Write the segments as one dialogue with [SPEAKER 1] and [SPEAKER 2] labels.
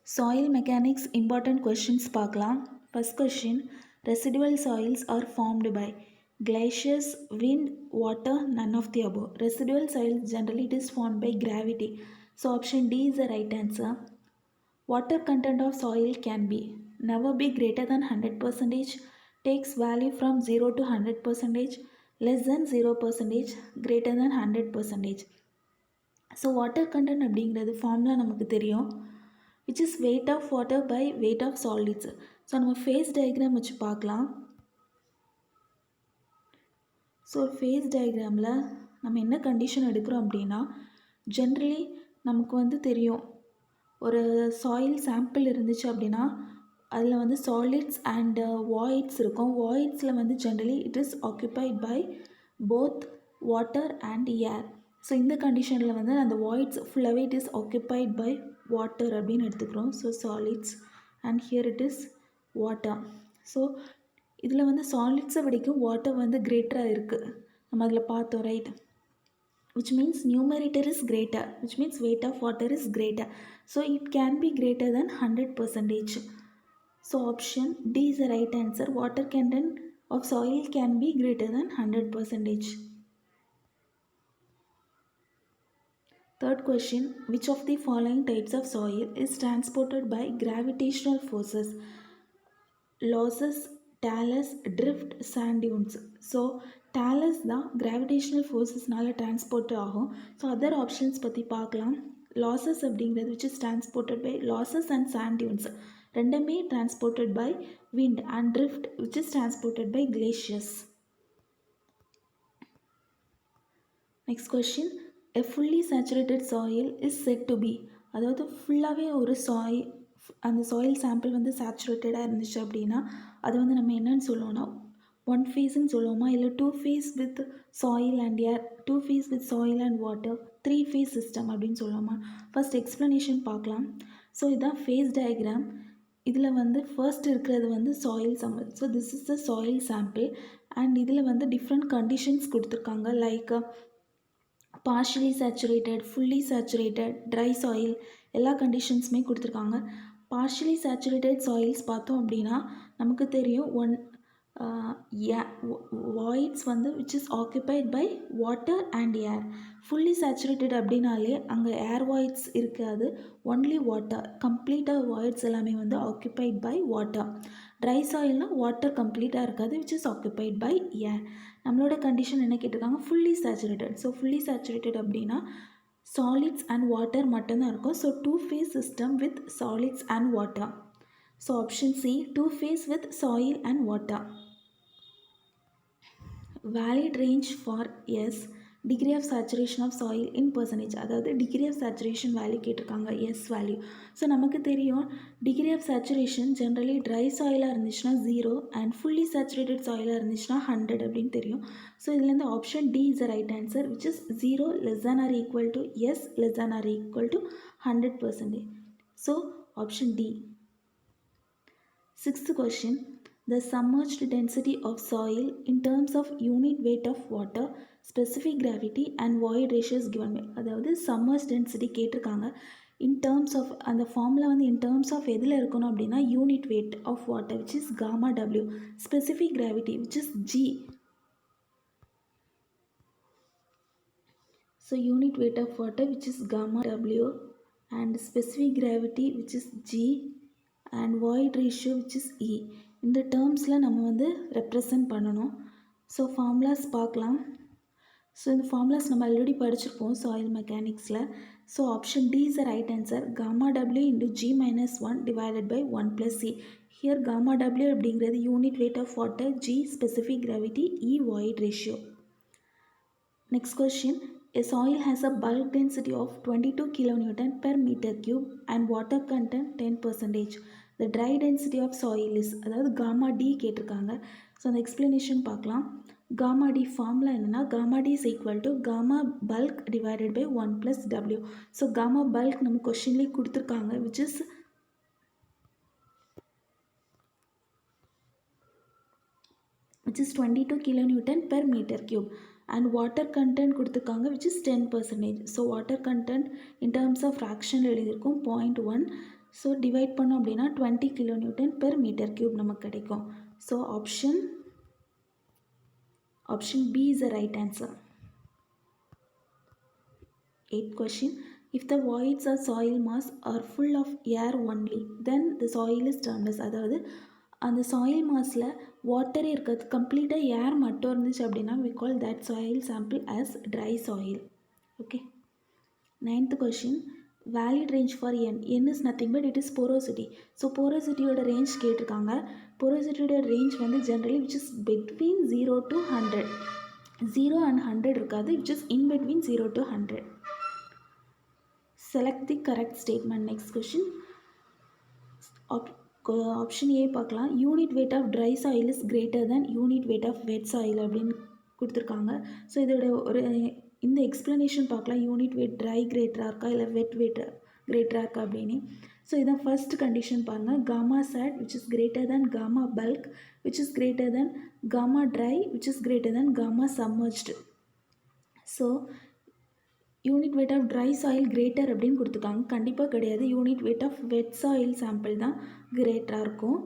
[SPEAKER 1] Soil mechanics important questions பார்க்கலாம். First question, residual soils are formed by glaciers, wind, water, none of the above. Residual soils generally it is formed by gravity. So option D is the right answer. Water content of soil can be never be greater than 100%, takes value from 0 to 100%, less than 0%, greater than 100%. So water content அப்படிங்கிறது formula நமக்கு தெரியும், which is weight of water by weight of solids. So நம்ம phase diagram வச்சு பார்க்கலாம். So face டயக்ராமில் நம்ம என்ன condition எடுக்கிறோம் அப்படின்னா, ஜென்ரலி நமக்கு வந்து தெரியும், ஒரு சாயில் சாம்பிள் இருந்துச்சு அப்படின்னா அதில் வந்து சாலிட்ஸ் அண்ட் வாய்ட்ஸ் இருக்கும். வாய்ட்ஸில் வந்து generally it is occupied by both water and air. So இந்த கண்டிஷனில் வந்து அந்த வாய்ட்ஸ் ஃபுல்லாகவே it is occupied by water அப்படின்னு எடுத்துக்கிறோம். So solids and here it is water. So இதில் வந்து சாலிட்ஸை விடைக்கும் வாட்டர் வந்து கிரேட்டராக இருக்குது, நம்ம அதில் பார்த்தோம், right? which means numerator is greater, which means weight of water is greater. So it can be greater than 100%. So option D is the right answer. Water content of soil can be greater than 100%. Third question, which of the following types of soil is transported by gravitational forces? Losses, talus, drift, sand dunes. So talus தான் gravitational ஃபோர்ஸஸ்னால transport ஆகும். So other options பற்றி பார்க்கலாம். Loess அப்படிங்கிறது which is transported by loess and sand dunes, ரெண்டுமே transported by wind, and drift which is transported by glaciers. Next question, a fully saturated soil is said to be, அதாவது ஃபுல்லாகவே ஒரு அந்த soil sample வந்து சேச்சுரேட்டடாக இருந்துச்சு அப்படின்னா அது வந்து நம்ம என்னன்னு சொல்லுவோம்னா ஒன் ஃபேஸ்ன்னு சொல்லுவோமா, இல்லை two phase with soil and air, two phase with soil and water, three phase system அப்படின்னு சொல்லுவோமா? ஃபர்ஸ்ட் எக்ஸ்ப்ளனேஷன் பார்க்கலாம். ஸோ இதுதான் ஃபேஸ் டயக்ராம். இதில் வந்து ஃபர்ஸ்ட் இருக்கிறது வந்து soil sample. So this is the soil sample and இதில் வந்து டிஃப்ரெண்ட் கண்டிஷன்ஸ் கொடுத்துருக்காங்க, like partially saturated, fully saturated, dry soil, எல்லா கண்டிஷன்ஸுமே கொடுத்துருக்காங்க. பார்ஷியலி சேச்சுரேட்டட் சாயில்ஸ் பார்த்தோம் அப்படின்னா நமக்கு தெரியும், வாய்ட்ஸ் வந்து which is occupied by water and air. Fully saturated அப்படின்னாலே அங்கே ஏர் வாய்ட்ஸ் இருக்காது, ஒன்லி வாட்டர், கம்ப்ளீட்டாக வாய்ட்ஸ் எல்லாமே வந்து ஆக்குபைட் பை வாட்டர். ட்ரை சாயில்னால் வாட்டர் கம்ப்ளீட்டாக இருக்காது, which is occupied by air. நம்மளோட கண்டிஷன் என்ன கேட்டிருக்காங்க, fully saturated. So fully saturated அப்படின்னா சாலிட்ஸ் அண்ட் வாட்டர் மட்டும்தான் இருக்கும். So two phase system with solids and water. So option C, two phase with soil and water. Valid range for S, degree of saturation of soil in percentage, அதாவது degree of saturation value கேட்டிருக்காங்க, S value. So நமக்கு தெரியும் degree of saturation generally dry சாயிலாக இருந்துச்சுன்னா 0 and fully saturated சாயிலாக இருந்துச்சுன்னா 100 அப்படின்னு தெரியும். So இதுலேருந்து option D is the right answer, which is 0 less than or equal to S less than or equal to 100%. So option D. Sixth question, the submerged density of soil in terms of unit weight of water, specific gravity and void ratio is given by, அதாவது submerged density கேட்டிருக்காங்க. In terms of அந்த formula வந்து in terms of எதில் இருக்கணும் அப்படின்னா unit weight of water which is gamma W, specific gravity which is G. So unit weight of water which is gamma W and specific gravity which is G and void ratio which is E. இந்த டேர்ம்ஸில் நம்ம வந்து represent பண்ணணும். So formulas பார்க்கலாம். So இந்த formulas நம்ம already படிச்சிருப்போம் soil மெக்கானிக்ஸில். So option D is the right answer, gamma W into G minus 1 divided by 1 plus C. Here gamma W அப்படிங்கிறது unit weight of water, G specific gravity, E void ratio. Next question, a soil has a bulk density of 22 kN per meter cube and water content 10%. The dry density of soil is, அதாவது gamma D கேட்டிருக்காங்க. So அந்த explanation பார்க்கலாம். Gamma D formula என்னென்னா, gamma D is equal to gamma bulk divided by 1 plus W. So gamma bulk நம்ம கொஷின்லேயே கொடுத்துருக்காங்க, which is 22 kN per meter cube. And water content கொடுத்துருக்காங்க which is 10%. So water content in terms of fraction எழுதியிருக்கும் 0.1. So divide பண்ணோம் அப்படின்னா 20 kilonewton per meter cube நமக்கு கிடைக்கும். So option B is the right answer. 8th question. If the voids of soil mass are full of air only, then the soil is termed as, அதாவது அந்த soil மாஸில் வாட்டரே இருக்காது, கம்ப்ளீட்டாக ஏர் மட்டும் இருந்துச்சு அப்படின்னா we call that soil sample as dry soil. Okay. 9th question. Valid range for n is nothing but it is porosity. So porosityயோட range கேட்டிருக்காங்க. porosityயோட ரேஞ்ச் வந்து generally which is between 0 to 100. 0 and 100 இருக்காது, which is in between 0 to 100. Select the correct statement. Next question. Option A பார்க்கலாம். Unit weight of dry soil is greater than unit weight of wet soil அப்படின்னு கொடுத்துருக்காங்க. So இதோட ஒரு இந்த explanation பார்க்கலாம். Unit weight try கிரேட்டராக இருக்கா இல்லை வெட் weight கிரேட்டராக இருக்கா அப்படின்னு. ஸோ இதான் ஃபர்ஸ்ட் கண்டிஷன் பாருங்கள். Gamma sat which is greater than gamma bulk which is greater than gamma dry which is greater than gamma submerged. So unit weight of dry soil greater அப்படின்னு கொடுத்துருக்காங்க. கண்டிப்பாக கிடையாது, unit weight of wet soil sample தான் கிரேட்டராக இருக்கும்.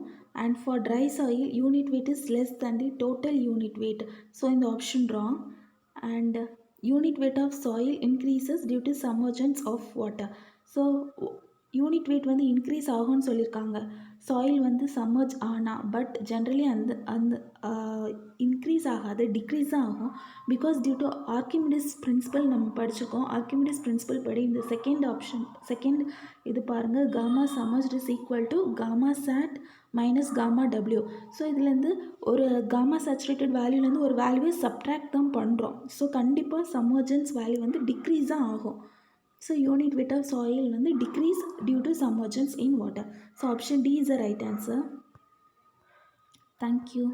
[SPEAKER 1] And for dry soil unit weight is less than the total unit weight. So இந்த option wrong. And unit weight of soil increases due to submergence of water. So unit weight வந்து increase ஆகும்னு சொல்லியிருக்காங்க soil வந்து submerge ஆனால், but generally அந்த increase ஆகாது, decrease தான் ஆகும். Because due to Archimedes principle நம்ம படிச்சிருக்கோம். ஆர்கிமிடிஸ் பிரின்சிபல் படி இந்த செகண்ட் இது பாருங்கள், gamma submerged is equal to gamma sat minus gamma W. So இதுலேருந்து ஒரு காமா சேச்சுரேட்டட் வேல்யூலேருந்து ஒரு வேல்யூவை சப்ட்ராக்ட் தான் பண்ணுறோம். ஸோ கண்டிப்பாக சம்மர்ஜன்ஸ் வேல்யூ வந்து டிக்ரீஸ் தான் ஆகும். So unit weight of soil வந்து decrease due to submergence in water. So option D is the right answer. Thank you.